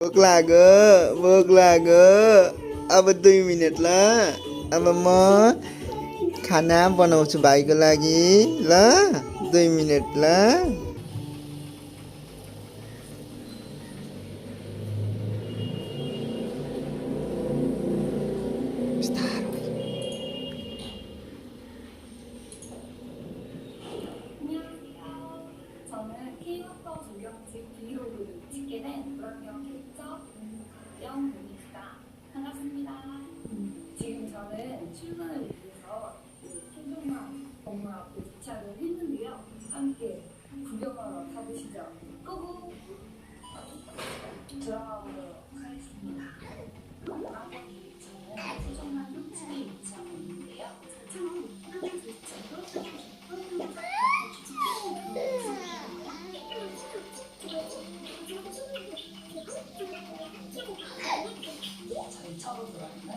भोक लाग्यो अब 2 मिनेट ल अब म खाना बनाउँछु भाइको लागि ल 2 मिनेट ल 저는 K-팝 조경지 브이로그를 찍게 된 불안경 개척 영문입니다. 반갑습니다. 지금 저는 출근을 위해서 신종만 건물 앞에 주차를 했는데요. 함께 구경하러 가보시죠. 고고! 들어가 보도록 하겠습니다. 저는 신종만 1층에 위치하고 있는데요. 저희 처음 들어있는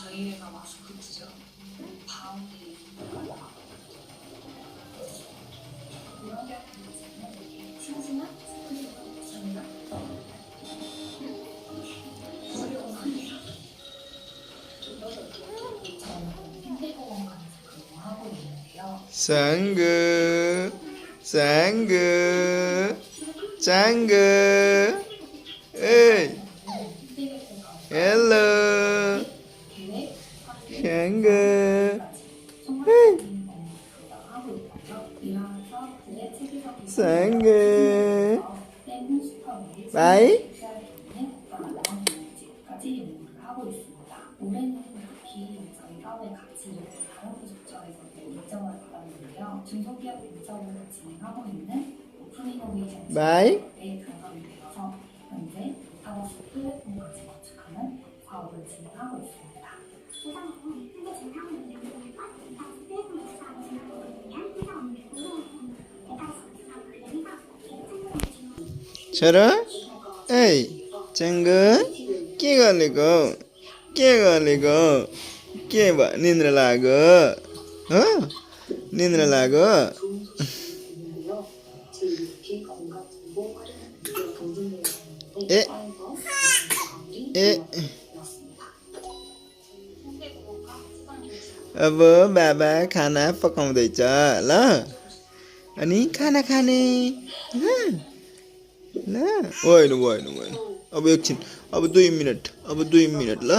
저희가 마스코트죠. 다음이 싱싱한 스프링입니다. 짱구 에이 헬로 짱구 짱구 바이 올해는 특히 저희 사업의 가치를 다른 부속처에서 인정을 받았는데요. 중소기업 인정을 진행하고 있는 오픈이노베이션 바이 당선이 되어서 현재 사업수 플랫폼까지 구축하는 사업을 진행하고 있습니다. छोरा ए 짱구 के गरेको के भयो निन्द्रा लाग्यो हो निन्द्रा लाग्यो ए ए अब बाबा खाना पकाउँदैछ ल अनि खाना खाने ल होइन अब एकछिन अब 2 मिनट ल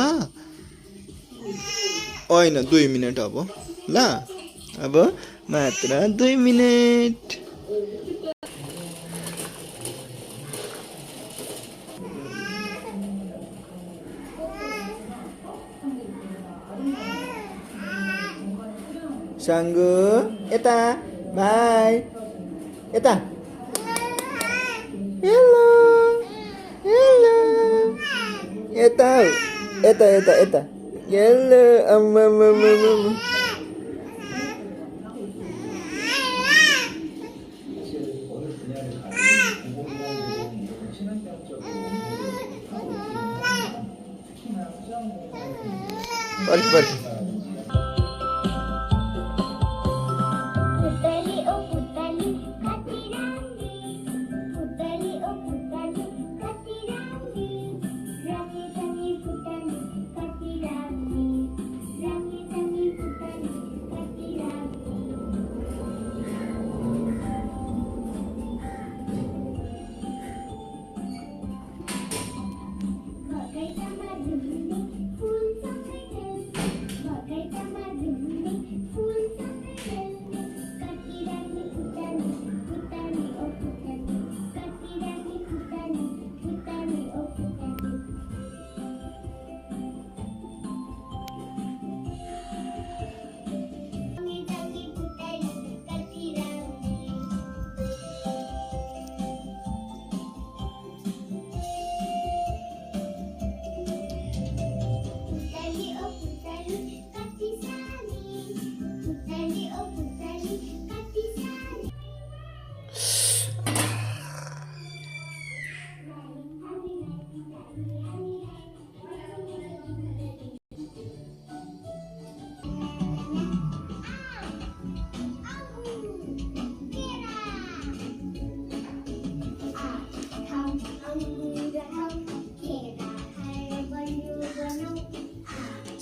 होइन 2 मिनट अब ल अब मात्र 2 मिनट 짱구 यता बाई यता हेलो यता हेलो अम्मा पर्खी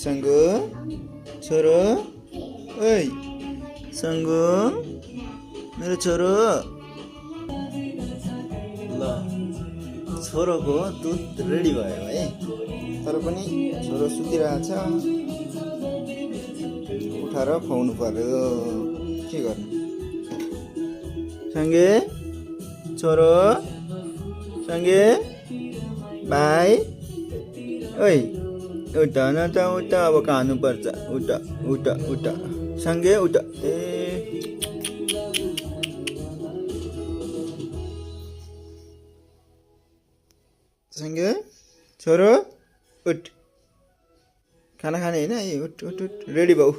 सङ्गु छोरो ओइ सङ्गु मेरो छोरो ल छोरोको दुध रेडी भयो है तर पनि छोरो सुतिरहेछ उठाएर खुवाउनु पर्यो के गर्नु सँगै छोरो सँगै भाइ ओइ उठ न त उठ अब खानुपर्छ उठ उठ उठ सँगै उठ ए सँगै छोरो उठ खाना खाने होइन उठ उठ उठ रेडी भाउ